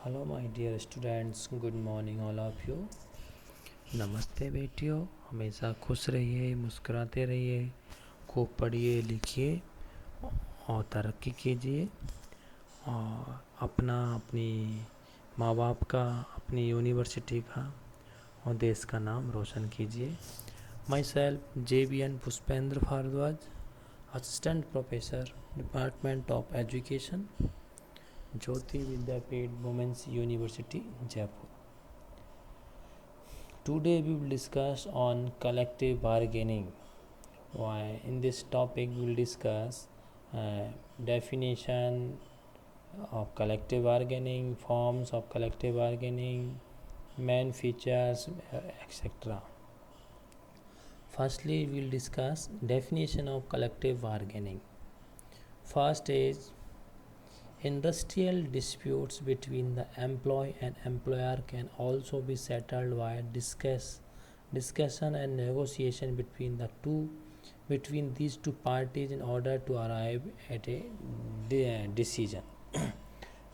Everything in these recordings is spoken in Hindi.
Hello my dear students, good morning all of you. नमस्ते बेटियों, हमेशा खुश रहिए, मुस्कुराते रहिए, खूब पढ़िए लिखिए और तरक्की कीजिए और अपनी माँ बाप का, अपनी यूनिवर्सिटी का और देश का नाम रोशन कीजिए। Myself JBN Pushpendra Bhardwaj, assistant professor, department of education, Jyoti Vidyapeeth women's university Jaipur. Today we will discuss on collective bargaining. Why? In this topic we will discuss definition of collective bargaining, forms of collective bargaining, main features, etc. Firstly, we will discuss definition of collective bargaining. First is industrial disputes between the employee and employer can also be settled via discussion and negotiation between these two parties in order to arrive at a decision.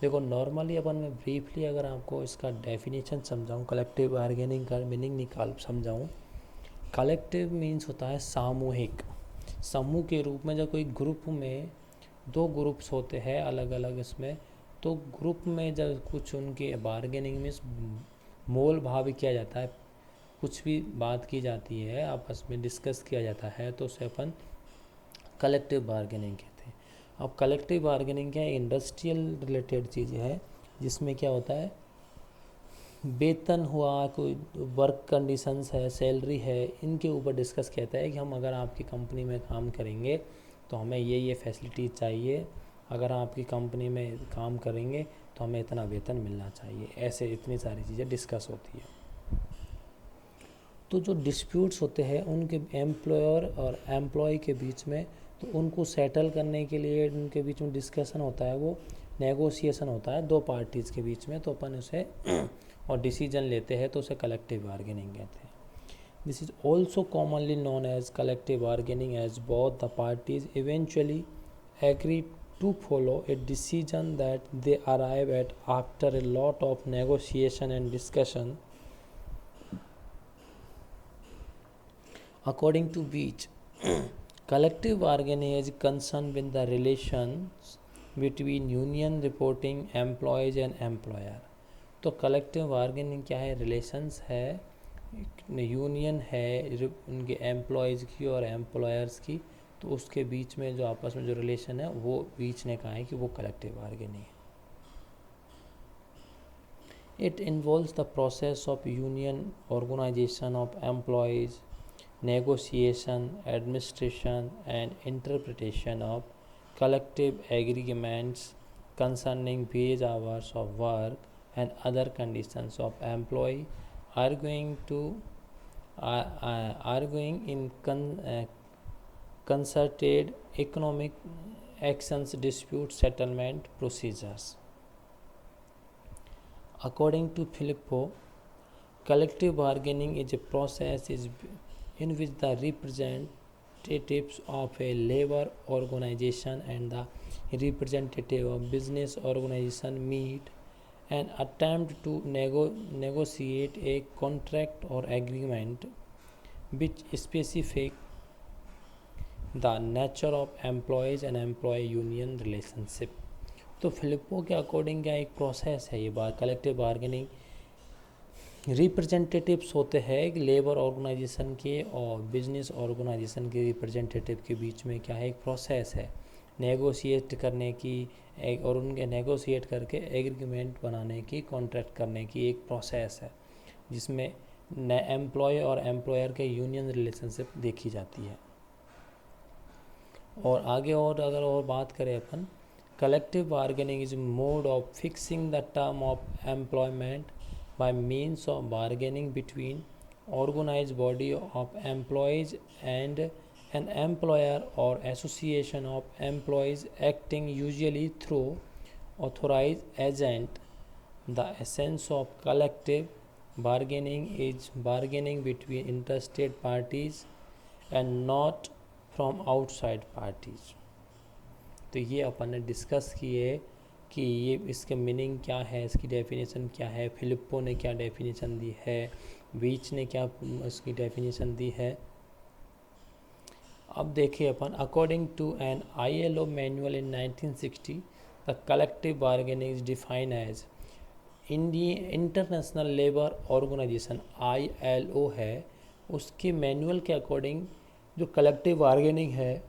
देखो, नॉर्मली अपन मैं ब्रीफली अगर आपको इसका डेफिनेशन समझाऊँ, कलेक्टिव बार्गेनिंग का मीनिंग समझाऊँ। कलेक्टिव मीन्स होता है सामूहिक, समूह के रूप में। जब कोई ग्रुप में दो ग्रुप्स होते हैं अलग अलग इसमें, तो ग्रुप में जब कुछ उनके बार्गेनिंग में मोल भाव किया जाता है, कुछ भी बात की जाती है, आपस में डिस्कस किया जाता है, तो उसे अपन कलेक्टिव बार्गेनिंग कहते हैं। अब कलेक्टिव बार्गेनिंग क्या है? इंडस्ट्रियल रिलेटेड चीज़ें हैं, जिसमें क्या होता है, वेतन हुआ, कोई वर्क कंडीशंस है, सैलरी है, इनके ऊपर डिस्कस कहता है कि हम अगर आपकी कंपनी में काम करेंगे तो हमें ये फैसिलिटी चाहिए, अगर आपकी कंपनी में काम करेंगे तो हमें इतना वेतन मिलना चाहिए। ऐसे इतनी सारी चीज़ें डिस्कस होती है। तो जो डिस्प्यूट्स होते हैं उनके एम्प्लॉयर और एम्प्लॉय के बीच में, तो उनको सेटल करने के लिए उनके बीच में डिस्कशन होता है, वो नेगोशिएशन होता है दो पार्टीज़ के बीच में, तो अपन उसे और डिसीजन लेते हैं, तो उसे कलेक्टिव बार्गेनिंग कहते हैं। This is also commonly known as collective bargaining as both the parties eventually agree to follow a decision that they arrive at after a lot of negotiation and discussion, according to which collective bargaining is concerned with the relations between union reporting employees and employer. तो कलेक्टिव बार्गेनिंग क्या है? रिलेशंस है, यूनियन है उनके एम्प्लॉयज़ की और एम्प्लॉयर्स की, तो उसके बीच में जो आपस में जो रिलेशन है वो बीच ने कहा है कि वो कलेक्टिव बार्गेनिंग है। It involves the process of union organisation of employees, negotiation, administration, and interpretation of collective agreements concerning wage hours of work and other conditions of employee arguing in concerted economic actions dispute settlement procedures. According to Filippo, collective bargaining is a process in which the representatives of a labor organization and the representative of business organization meet and attempt to negotiate a contract or agreement which specifies the nature of employees and employee union relationship. तो फिलिप्पो के अकॉर्डिंग क्या एक प्रोसेस है ये बात कलेक्टिव बार्गेनिंग। रिप्रेजेंटेटिव्स होते हैं एक लेबर ऑर्गेनाइजेशन के और बिजनेस ऑर्गेनाइजेशन के रिप्रेजेंटेटिव के बीच में क्या है, एक प्रोसेस है नेगोशिएट करने की, एक और उनके नेगोशिएट करके एग्रीमेंट बनाने की, कॉन्ट्रैक्ट करने की एक प्रोसेस है, जिसमें एम्प्लॉय और एम्प्लॉयर के यूनियन रिलेशनशिप देखी जाती है। और आगे और अगर और बात करें अपन, collective bargaining is mode of fixing the term of employment by means of bargaining between organized body of employees and an employer or association of employees acting usually through authorized agent. The essence of collective bargaining is bargaining between interested parties and not from outside parties. तो ये अपन ने डिस्कस किए कि ये इसके मीनिंग क्या है, इसकी डेफिनेशन क्या है, फिलिप्पो ने क्या डेफिनेशन दी है, वीच ने क्या इसकी डेफिनेशन दी है। अब देखिए अपन, according to an ILO manual in 1960 the collective bargaining is defined as International Labour Organisation ILO है, उसके मैनुअल के अकॉर्डिंग जो कलेक्टिव बार्गेनिंग है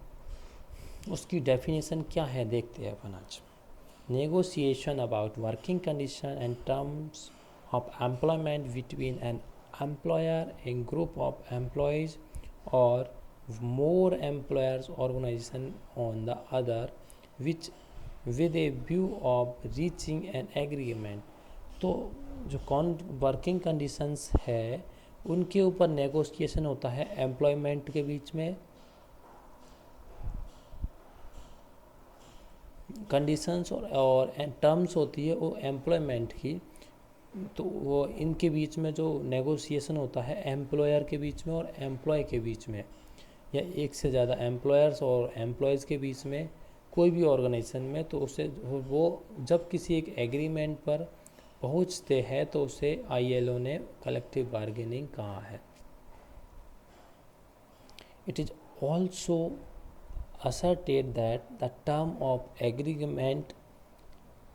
उसकी डेफिनेशन क्या है देखते हैं अपन आज। Negotiation about working condition and terms of employment between an employer, A group of employees और more employers organization on the other, which with a view of reaching an agreement। तो जो वर्किंग कंडीशंस है उनके ऊपर नेगोशिएशन होता है एम्प्लॉयमेंट के बीच में, कंडीशंस और टर्म्स होती है वो एम्प्लॉयमेंट की। तो वो इनके बीच में जो नेगोशिएशन होता है एम्प्लॉयर के बीच में और एम्प्लॉय के बीच में, या एक से ज़्यादा एम्प्लॉयर्स और एम्प्लॉयज़ के बीच में कोई भी ऑर्गेनाइजेशन में, तो उसे वो जब किसी एक एग्रीमेंट पर पहुंचते हैं तो उसे ILO ने कलेक्टिव बार्गेनिंग कहा है। It is also asserted that the term of agreement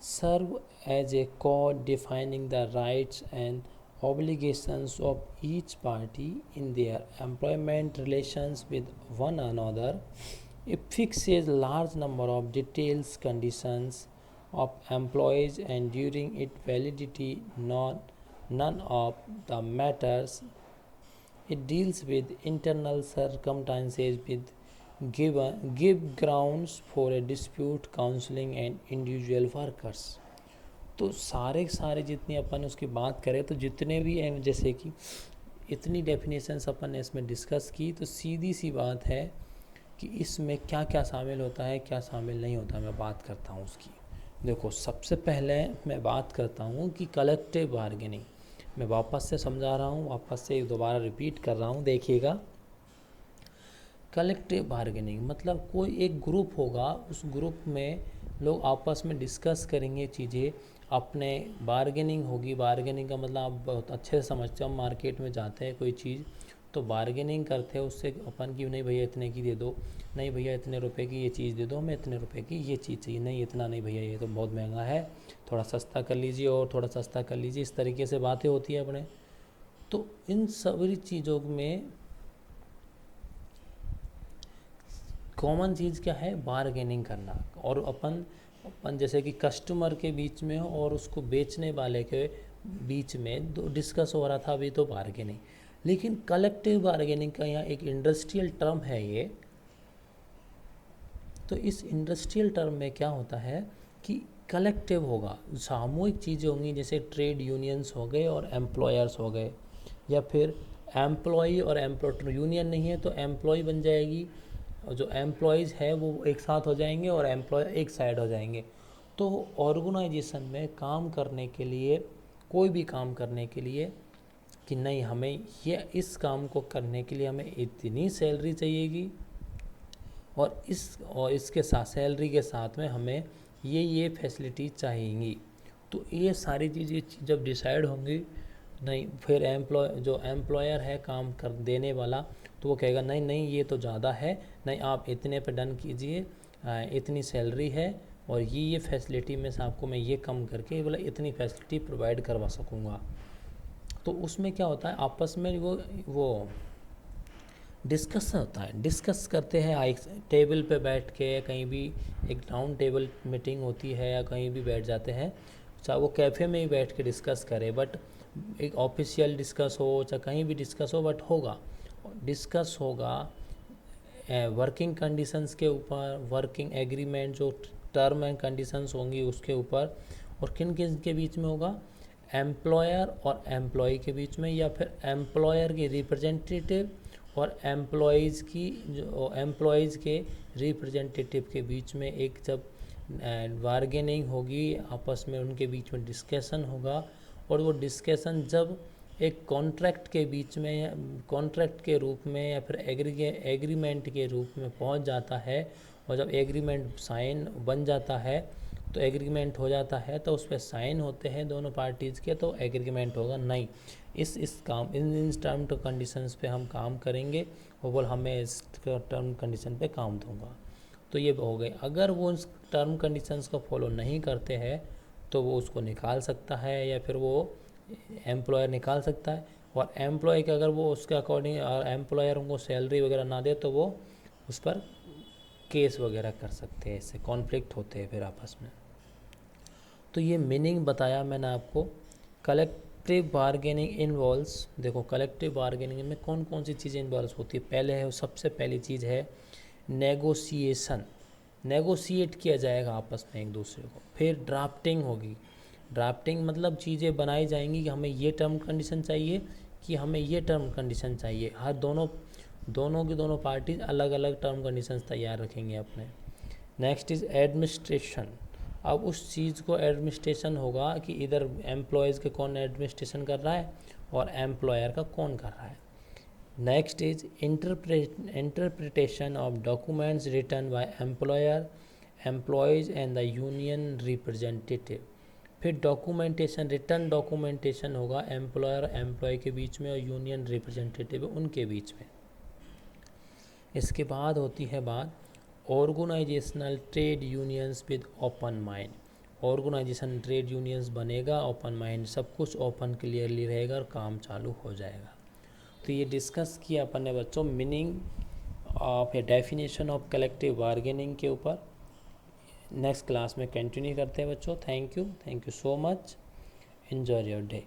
serve as a code defining the rights and obligations of each party in their employment relations with one another. It fixes large number of details conditions of employees and during its validity none of the matters it deals with internal circumstances with give grounds for a dispute counseling and individual workers। तो सारे जितनी अपन उसकी बात करें तो जितने भी हैं, जैसे कि इतनी डेफिनेशंस अपन ने इसमें डिस्कस की, तो सीधी सी बात है कि इसमें क्या क्या शामिल होता है, क्या शामिल नहीं होता। मैं बात करता हूँ उसकी। देखो, सबसे पहले मैं बात करता हूँ कि कलेक्टिव बार्गेनिंग। मैं वापस से समझा रहा हूँ, वापस से दोबारा रिपीट कर रहा हूँ, देखिएगा। कलेक्टिव बार्गेनिंग मतलब कोई एक ग्रुप होगा, उस ग्रुप में लोग आपस में डिस्कस करेंगे चीज़ें, अपने बार्गेनिंग होगी। बार्गेनिंग का मतलब आप बहुत अच्छे से समझते हो, हम मार्केट में जाते हैं कोई चीज़ तो बार्गेनिंग करते हैं उससे अपन की, नहीं भैया इतने की दे दो, नहीं भैया इतने रुपए की ये चीज़ दे दो, हमें इतने रुपए की ये चीज़ चाहिए, नहीं इतना नहीं भैया ये तो बहुत महंगा है, थोड़ा सस्ता कर लीजिए और थोड़ा सस्ता कर लीजिए। इस तरीके से बातें होती है अपने। तो इन सभी चीज़ों में कॉमन चीज़ क्या है? बार्गेनिंग करना। और अपन जैसे कि कस्टमर के बीच में और उसको बेचने वाले के बीच में दो डिस्कस हो रहा था अभी, तो बार्गेनिंग। लेकिन कलेक्टिव बार्गेनिंग का यहाँ एक इंडस्ट्रियल टर्म है ये। तो इस इंडस्ट्रियल टर्म में क्या होता है कि कलेक्टिव होगा, सामूहिक चीज़ें होंगी, जैसे ट्रेड यूनियंस हो गए और एम्प्लॉयर्स हो गए, या फिर एम्प्लॉई और एम्प्लॉय, यूनियन नहीं है तो एम्प्लॉय बन जाएगी, और जो एम्प्लॉयज़ है वो एक साथ हो जाएंगे और एम्प्लॉय एक साइड हो जाएंगे। तो ऑर्गेनाइजेशन में काम करने के लिए, कोई भी काम करने के लिए, कि नहीं हमें ये इस काम को करने के लिए हमें इतनी सैलरी चाहिएगी और इसके साथ सैलरी के साथ में हमें ये फैसिलिटी चाहिएंगी। तो ये सारी चीज़ें जब डिसाइड होंगी, नहीं फिर जो एम्प्लॉयर है काम कर देने वाला, तो वो कहेगा नहीं नहीं ये तो ज़्यादा है, नहीं आप इतने पे डन कीजिए, इतनी सैलरी है और ये फैसिलिटी में से आपको मैं ये कम करके बोला इतनी फैसिलिटी प्रोवाइड करवा सकूँगा। तो उसमें क्या होता है, आपस में वो डिस्कस होता है, डिस्कस करते हैं एक टेबल पे बैठ के, कहीं भी एक राउंड टेबल मीटिंग होती है या कहीं भी बैठ जाते हैं, चाहे वो कैफ़े में ही बैठ के डिस्कस करें, बट एक ऑफिशियल डिस्कस हो चाहे कहीं भी डिस्कस हो, बट डिस्कस होगा वर्किंग कंडीशंस के ऊपर, वर्किंग एग्रीमेंट जो टर्म एंड कंडीशंस होंगी उसके ऊपर, और किन किन के बीच में होगा, एम्प्लॉयर और एम्प्लॉय के बीच में, या फिर एम्प्लॉयर के रिप्रेजेंटेटिव और एम्प्लॉयज़ के रिप्रेजेंटेटिव के बीच में एक जब बार्गेनिंग होगी, आपस में उनके बीच में डिस्कशन होगा, और वो डिस्कशन जब एक कॉन्ट्रैक्ट के बीच में, कॉन्ट्रैक्ट के रूप में या फिर एग्रीमेंट के रूप में पहुंच जाता है, और जब एग्रीमेंट साइन बन जाता है तो एग्रीमेंट हो जाता है, तो उस पर साइन होते हैं दोनों पार्टीज़ के, तो एग्रीमेंट होगा। नहीं, इस काम इन टर्म टू कंडीशंस पे हम काम करेंगे, वो बोल हमें इस टर्म कंडीशन पे काम दूंगा, तो ये हो गई। अगर वो उस टर्म कंडीशंस को फॉलो नहीं करते हैं तो वो उसको निकाल सकता है, या फिर वो एम्प्लॉयर निकाल सकता है। और एम्प्लॉय के अगर वो उसके अकॉर्डिंग एम्प्लॉयर उनको सैलरी वगैरह ना दे तो वो उस पर केस वगैरह कर सकते हैं, इससे कॉन्फ्लिक्ट होते हैं फिर आपस में। तो ये मीनिंग बताया मैंने आपको। कलेक्टिव बार्गेनिंग इन्वॉल्व्स, देखो कलेक्टिव बार्गेनिंग में कौन कौन सी चीज़ें इन्वॉल्व होती है। पहले है, सबसे पहली चीज़ है नेगोशिएशन, नेगोशिएट किया जाएगा आपस में एक दूसरे को। फिर ड्राफ्टिंग होगी, ड्राफ्टिंग मतलब चीज़ें बनाई जाएंगी कि हमें ये टर्म कंडीशन चाहिए, कि हमें ये टर्म कंडीशन चाहिए। हर दोनों पार्टीज अलग अलग टर्म कंडीशन तैयार रखेंगे अपने। Next is administration. अब उस चीज़ को एडमिनिस्ट्रेशन होगा कि इधर एम्प्लॉयज़ के कौन एडमिनिस्ट्रेशन कर रहा है और एम्प्लॉयर का कौन कर रहा है। Next is interpretation of documents written by employer, employees and the union representative. फिर डॉक्यूमेंटेशन, रिटर्न डॉक्यूमेंटेशन होगा एम्प्लॉयर एम्प्लॉय के बीच में और यूनियन रिप्रेजेंटेटिव उनके बीच में। इसके बाद होती है बात organisational trade unions with open mind. Organisation trade unions बनेगा ओपन माइंड, सब कुछ ओपन क्लियरली रहेगा और काम चालू हो जाएगा। तो ये डिस्कस किया अपन ने बच्चों meaning of a definition of collective bargaining के ऊपर। नेक्स्ट क्लास में कंटिन्यू करते हैं बच्चों। Thank you so much, enjoy your day.